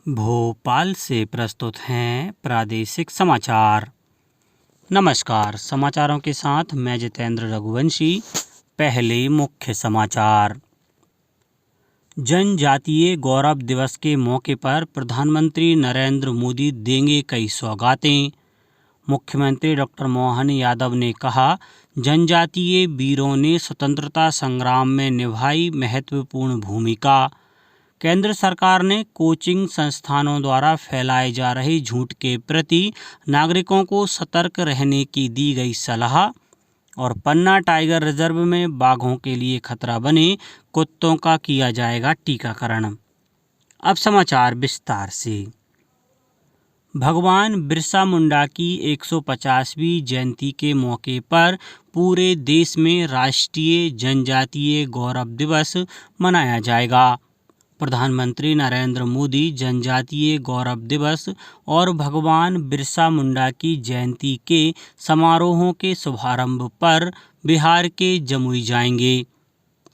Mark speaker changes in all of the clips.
Speaker 1: भोपाल से प्रस्तुत हैं प्रादेशिक समाचार। नमस्कार, समाचारों के साथ मैं जितेंद्र रघुवंशी। पहले मुख्य समाचार। जनजातीय गौरव दिवस के मौके पर प्रधानमंत्री नरेंद्र मोदी देंगे कई सौगातें। मुख्यमंत्री डॉक्टर मोहन यादव ने कहा, जनजातीय वीरों ने स्वतंत्रता संग्राम में निभाई महत्वपूर्ण भूमिका। केंद्र सरकार ने कोचिंग संस्थानों द्वारा फैलाए जा रहे झूठ के प्रति नागरिकों को सतर्क रहने की दी गई सलाह। और पन्ना टाइगर रिजर्व में बाघों के लिए खतरा बने कुत्तों का किया जाएगा टीकाकरण। अब समाचार विस्तार से। भगवान बिरसा मुंडा की 150वीं जयंती के मौके पर पूरे देश में राष्ट्रीय जनजातीय गौरव दिवस मनाया जाएगा। प्रधानमंत्री नरेंद्र मोदी जनजातीय गौरव दिवस और भगवान बिरसा मुंडा की जयंती के समारोहों के शुभारंभ पर बिहार के जमुई जाएंगे।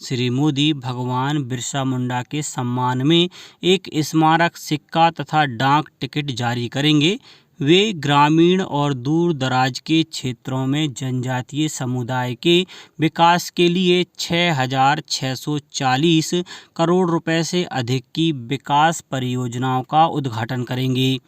Speaker 1: श्री मोदी भगवान बिरसा मुंडा के सम्मान में एक स्मारक सिक्का तथा डाक टिकट जारी करेंगे। वे ग्रामीण और दूर दराज के क्षेत्रों में जनजातीय समुदाय के विकास के लिए 6,640 करोड़ रुपए से अधिक की विकास परियोजनाओं का उद्घाटन करेंगे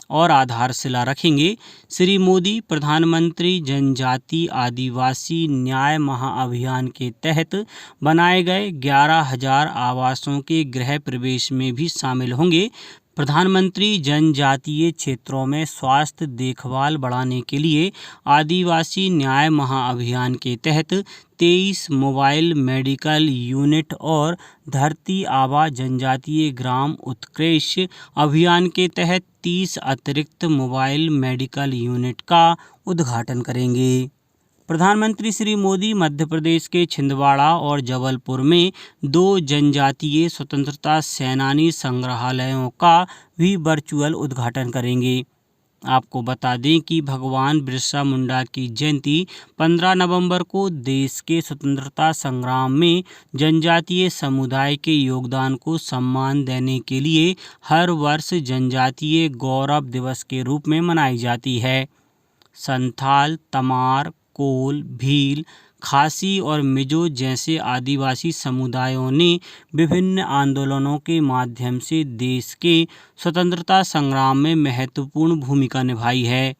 Speaker 1: और आधारशिला रखेंगे। श्री मोदी प्रधानमंत्री जनजाति आदिवासी न्याय महाअभियान के तहत बनाए गए 11,000 आवासों के गृह प्रवेश में भी शामिल होंगे। प्रधानमंत्री जनजातीय क्षेत्रों में स्वास्थ्य देखभाल बढ़ाने के लिए आदिवासी न्याय महाअभियान के तहत 23 मोबाइल मेडिकल यूनिट और धरती आबा जनजातीय ग्राम उत्कृष्ट अभियान के तहत 30 अतिरिक्त मोबाइल मेडिकल यूनिट का उद्घाटन करेंगे। प्रधानमंत्री श्री मोदी मध्य प्रदेश के छिंदवाड़ा और जबलपुर में 2 जनजातीय स्वतंत्रता सेनानी संग्रहालयों का भी वर्चुअल उद्घाटन करेंगे। आपको बता दें कि भगवान बिरसा मुंडा की जयंती 15 नवंबर को देश के स्वतंत्रता संग्राम में जनजातीय समुदाय के योगदान को सम्मान देने के लिए हर वर्ष जनजातीय गौरव दिवस के रूप में मनाई जाती है। संथाल, तमार, कोल, भील, खासी और मिजो जैसे आदिवासी समुदायों ने विभिन्न आंदोलनों के माध्यम से देश के स्वतंत्रता संग्राम में महत्वपूर्ण भूमिका निभाई है।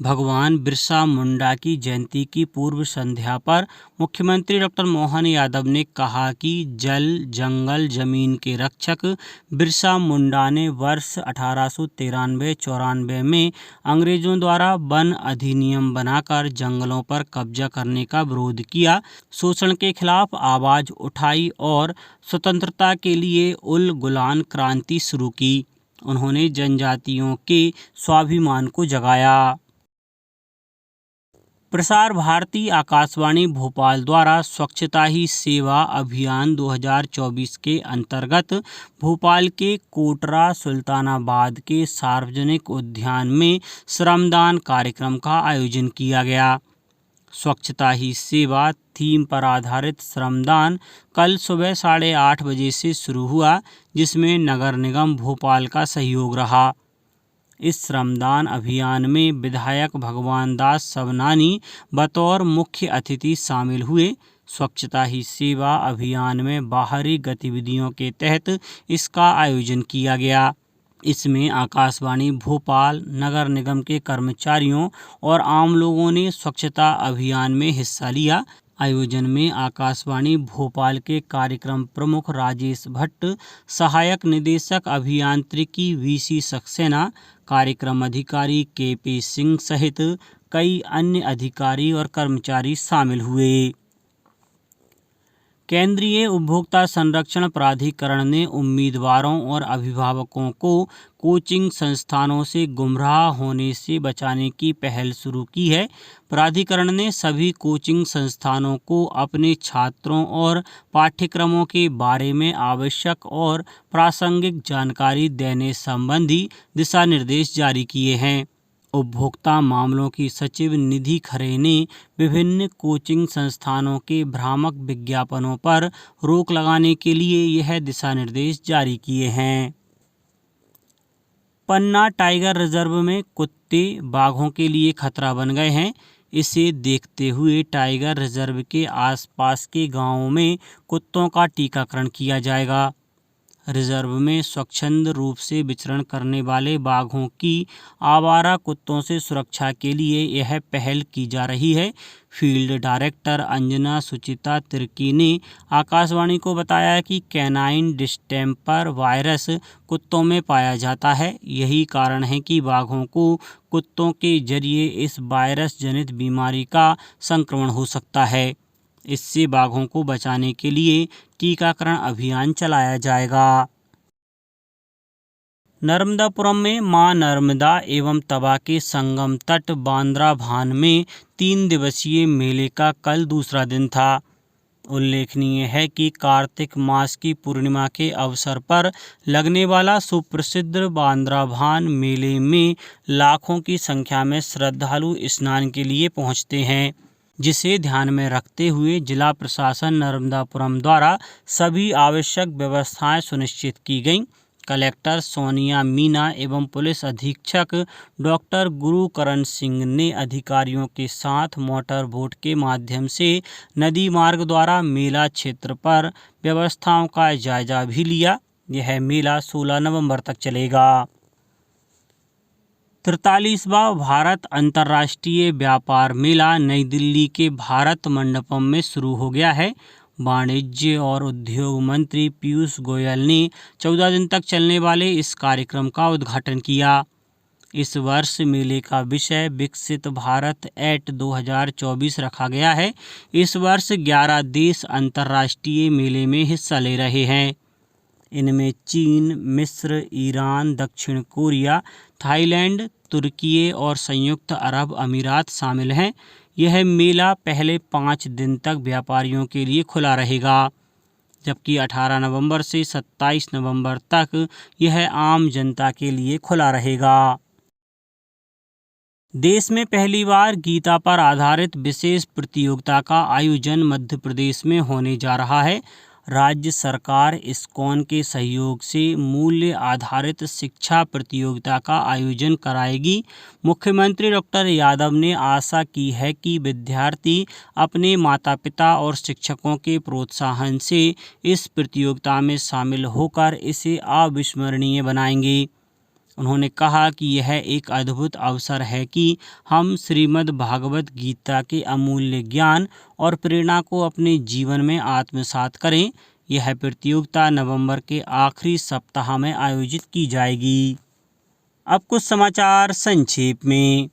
Speaker 1: भगवान बिरसा मुंडा की जयंती की पूर्व संध्या पर मुख्यमंत्री डॉक्टर मोहन यादव ने कहा कि जल, जंगल, जमीन के रक्षक बिरसा मुंडा ने वर्ष 1893-94 में अंग्रेजों द्वारा वन अधिनियम बनाकर जंगलों पर कब्जा करने का विरोध किया, शोषण के खिलाफ आवाज उठाई और स्वतंत्रता के लिए उल गुलान क्रांति शुरू की। उन्होंने जनजातियों के स्वाभिमान को जगाया। प्रसार भारती आकाशवाणी भोपाल द्वारा स्वच्छता ही सेवा अभियान 2024 के अंतर्गत भोपाल के कोटरा सुल्तानाबाद के सार्वजनिक उद्यान में श्रमदान कार्यक्रम का आयोजन किया गया। स्वच्छता ही सेवा थीम पर आधारित श्रमदान कल सुबह 8:30 बजे से शुरू हुआ, जिसमें नगर निगम भोपाल का सहयोग रहा। इस श्रमदान अभियान में विधायक भगवान दास सबनानी बतौर मुख्य अतिथि शामिल हुए। स्वच्छता ही सेवा अभियान में बाहरी गतिविधियों के तहत इसका आयोजन किया गया। इसमें आकाशवाणी भोपाल, नगर निगम के कर्मचारियों और आम लोगों ने स्वच्छता अभियान में हिस्सा लिया। आयोजन में आकाशवाणी भोपाल के कार्यक्रम प्रमुख राजेश भट्ट, सहायक निदेशक अभियांत्रिकी वीसी सक्सेना, कार्यक्रम अधिकारी केपी सिंह सहित कई अन्य अधिकारी और कर्मचारी शामिल हुए। केंद्रीय उपभोक्ता संरक्षण प्राधिकरण ने उम्मीदवारों और अभिभावकों को कोचिंग संस्थानों से गुमराह होने से बचाने की पहल शुरू की है। प्राधिकरण ने सभी कोचिंग संस्थानों को अपने छात्रों और पाठ्यक्रमों के बारे में आवश्यक और प्रासंगिक जानकारी देने संबंधी दिशा निर्देश जारी किए हैं। उपभोक्ता मामलों की सचिव निधि खरे ने विभिन्न कोचिंग संस्थानों के भ्रामक विज्ञापनों पर रोक लगाने के लिए यह दिशा निर्देश जारी किए हैं। पन्ना टाइगर रिजर्व में कुत्ते बाघों के लिए खतरा बन गए हैं। इसे देखते हुए टाइगर रिजर्व के आसपास के गांवों में कुत्तों का टीकाकरण किया जाएगा। रिजर्व में स्वच्छंद रूप से विचरण करने वाले बाघों की आवारा कुत्तों से सुरक्षा के लिए यह पहल की जा रही है। फील्ड डायरेक्टर अंजना सुचिता तिर्की ने आकाशवाणी को बताया कि कैनाइन डिस्टेम्पर वायरस कुत्तों में पाया जाता है। यही कारण है कि बाघों को कुत्तों के जरिए इस वायरस जनित बीमारी का संक्रमण हो सकता है। इससे बाघों को बचाने के लिए टीकाकरण अभियान चलाया जाएगा। नर्मदापुरम में मां नर्मदा एवं तवा के संगम तट बांद्रा भान में 3 दिवसीय मेले का कल दूसरा दिन था। उल्लेखनीय है कि कार्तिक मास की पूर्णिमा के अवसर पर लगने वाला सुप्रसिद्ध बांद्रा भान मेले में लाखों की संख्या में श्रद्धालु स्नान के लिए पहुंचते हैं, जिसे ध्यान में रखते हुए जिला प्रशासन नर्मदापुरम द्वारा सभी आवश्यक व्यवस्थाएं सुनिश्चित की गईं। कलेक्टर सोनिया मीना एवं पुलिस अधीक्षक डॉक्टर गुरुकरण सिंह ने अधिकारियों के साथ मोटर बोट के माध्यम से नदी मार्ग द्वारा मेला क्षेत्र पर व्यवस्थाओं का जायजा भी लिया। यह मेला 16 नवंबर तक चलेगा। 43वां भारत अंतर्राष्ट्रीय व्यापार मेला नई दिल्ली के भारत मंडपम में शुरू हो गया है। वाणिज्य और उद्योग मंत्री पीयूष गोयल ने 14 दिन तक चलने वाले इस कार्यक्रम का उद्घाटन किया। इस वर्ष मेले का विषय विकसित भारत एट 2024 रखा गया है। इस वर्ष 11 देश अंतर्राष्ट्रीय मेले में हिस्सा ले रहे हैं। इनमें चीन, मिस्र, ईरान, दक्षिण कोरिया, थाईलैंड, तुर्की और संयुक्त अरब अमीरात शामिल हैं। यह मेला पहले 5 दिन तक व्यापारियों के लिए खुला रहेगा, जबकि 18 नवंबर से 27 नवंबर तक यह आम जनता के लिए खुला रहेगा। देश में पहली बार गीता पर आधारित विशेष प्रतियोगिता का आयोजन मध्य प्रदेश में होने जा रहा है। राज्य सरकार इस्कॉन के सहयोग से मूल्य आधारित शिक्षा प्रतियोगिता का आयोजन कराएगी। मुख्यमंत्री डॉक्टर यादव ने आशा की है कि विद्यार्थी अपने माता पिता और शिक्षकों के प्रोत्साहन से इस प्रतियोगिता में शामिल होकर इसे अविस्मरणीय बनाएंगे। उन्होंने कहा कि यह एक अद्भुत अवसर है कि हम श्रीमद् भागवत गीता के अमूल्य ज्ञान और प्रेरणा को अपने जीवन में आत्मसात करें। यह प्रतियोगिता नवंबर के आखिरी सप्ताह में आयोजित की जाएगी। अब कुछ समाचार संक्षेप में।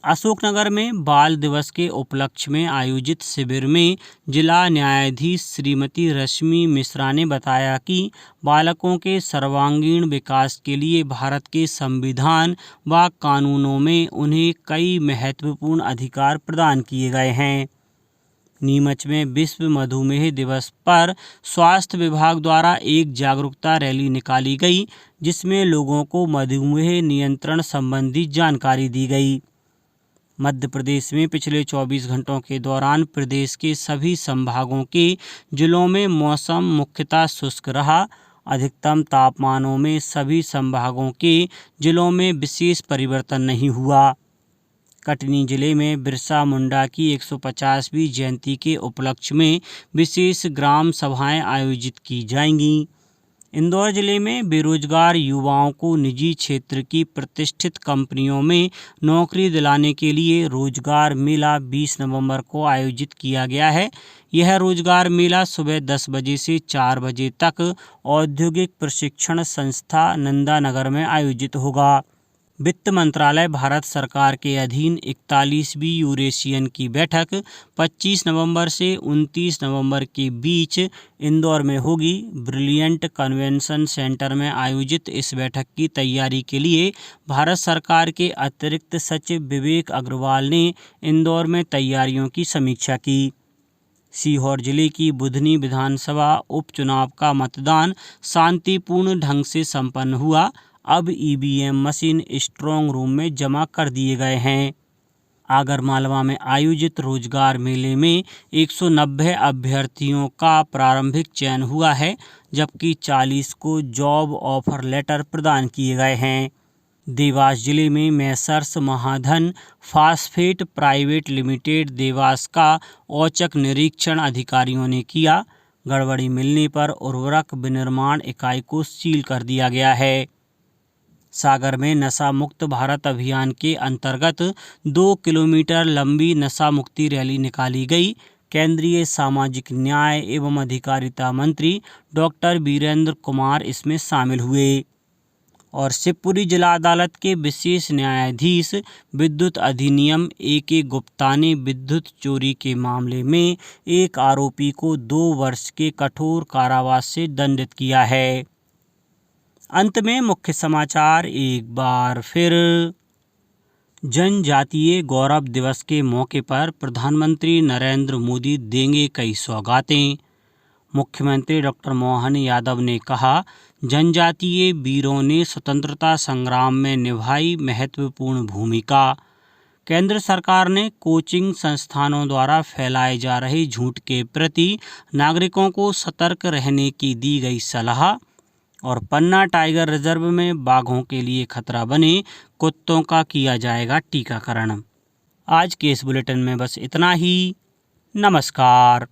Speaker 1: अशोकनगर में बाल दिवस के उपलक्ष्य में आयोजित शिविर में जिला न्यायाधीश श्रीमती रश्मि मिश्रा ने बताया कि बालकों के सर्वांगीण विकास के लिए भारत के संविधान व कानूनों में उन्हें कई महत्वपूर्ण अधिकार प्रदान किए गए हैं। नीमच में विश्व मधुमेह दिवस पर स्वास्थ्य विभाग द्वारा एक जागरूकता रैली निकाली गई, जिसमें लोगों को मधुमेह नियंत्रण संबंधी जानकारी दी गई। मध्य प्रदेश में पिछले 24 घंटों के दौरान प्रदेश के सभी संभागों के जिलों में मौसम मुख्यतः शुष्क रहा। अधिकतम तापमानों में सभी संभागों के जिलों में विशेष परिवर्तन नहीं हुआ। कटनी जिले में बिरसा मुंडा की 150वीं जयंती के उपलक्ष्य में विशेष ग्राम सभाएं आयोजित की जाएंगी। इंदौर जिले में बेरोजगार युवाओं को निजी क्षेत्र की प्रतिष्ठित कंपनियों में नौकरी दिलाने के लिए रोजगार मेला 20 नवंबर को आयोजित किया गया है। यह रोजगार मेला सुबह 10 बजे से 4 बजे तक औद्योगिक प्रशिक्षण संस्था नंदानगर में आयोजित होगा। वित्त मंत्रालय भारत सरकार के अधीन 41वीं यूरेशियन की बैठक 25 नवंबर से 29 नवंबर के बीच इंदौर में होगी। ब्रिलियंट कन्वेंशन सेंटर में आयोजित इस बैठक की तैयारी के लिए भारत सरकार के अतिरिक्त सचिव विवेक अग्रवाल ने इंदौर में तैयारियों की समीक्षा की। सीहोर जिले की बुधनी विधानसभा उपचुनाव का मतदान शांतिपूर्ण ढंग से संपन्न हुआ। अब ईवीएम मशीन स्ट्रांग रूम में जमा कर दिए गए हैं। आगरमालवा में आयोजित रोजगार मेले में 190 अभ्यर्थियों का प्रारंभिक चयन हुआ है, जबकि 40 को जॉब ऑफर लेटर प्रदान किए गए हैं। देवास जिले में Messrs Mahadhan phosphate private limited Dewas का औचक निरीक्षण अधिकारियों ने किया। गड़बड़ी मिलने पर उर्वरक विनिर्माण इकाई को सील कर दिया गया है। सागर में नशा मुक्त भारत अभियान के अंतर्गत 2 किलोमीटर लंबी नशा मुक्ति रैली निकाली गई। केंद्रीय सामाजिक न्याय एवं अधिकारिता मंत्री डॉक्टर वीरेंद्र कुमार इसमें शामिल हुए। और शिवपुरी जिला अदालत के विशेष न्यायाधीश विद्युत अधिनियम A.K. गुप्ता ने विद्युत चोरी के मामले में एक आरोपी को 2 वर्ष के कठोर कारावास से दंडित किया है। अंत में मुख्य समाचार एक बार फिर। जनजातीय गौरव दिवस के मौके पर प्रधानमंत्री नरेंद्र मोदी देंगे कई सौगातें। मुख्यमंत्री डॉक्टर मोहन यादव ने कहा, जनजातीय वीरों ने स्वतंत्रता संग्राम में निभाई महत्वपूर्ण भूमिका। केंद्र सरकार ने कोचिंग संस्थानों द्वारा फैलाए जा रहे झूठ के प्रति नागरिकों को सतर्क रहने की दी गई सलाह। और पन्ना टाइगर रिजर्व में बाघों के लिए खतरा बने कुत्तों का किया जाएगा टीकाकरण। आज के इस बुलेटिन में बस इतना ही। नमस्कार।